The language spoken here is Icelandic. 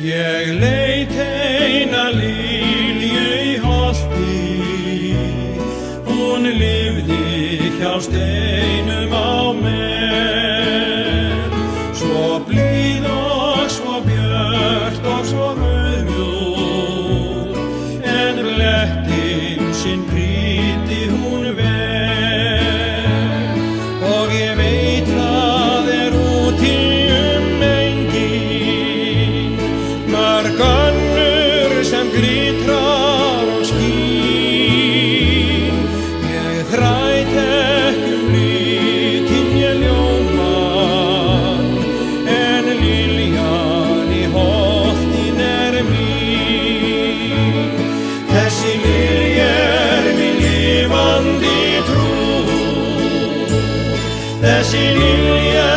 Ég leit eina lilju í holti, hún lifði hjá steinum á mér. Svo blíð og svo björt og svo auðmjúk, en blettin sinn prýddi hún vel. Og ég veit það úti engin, mörg önnur sem glitrar og skín. Ég þræt ekki litin ég ljóman, en liljan í holtin mín. Þessi lilja mín lifandi trú, þessi lilja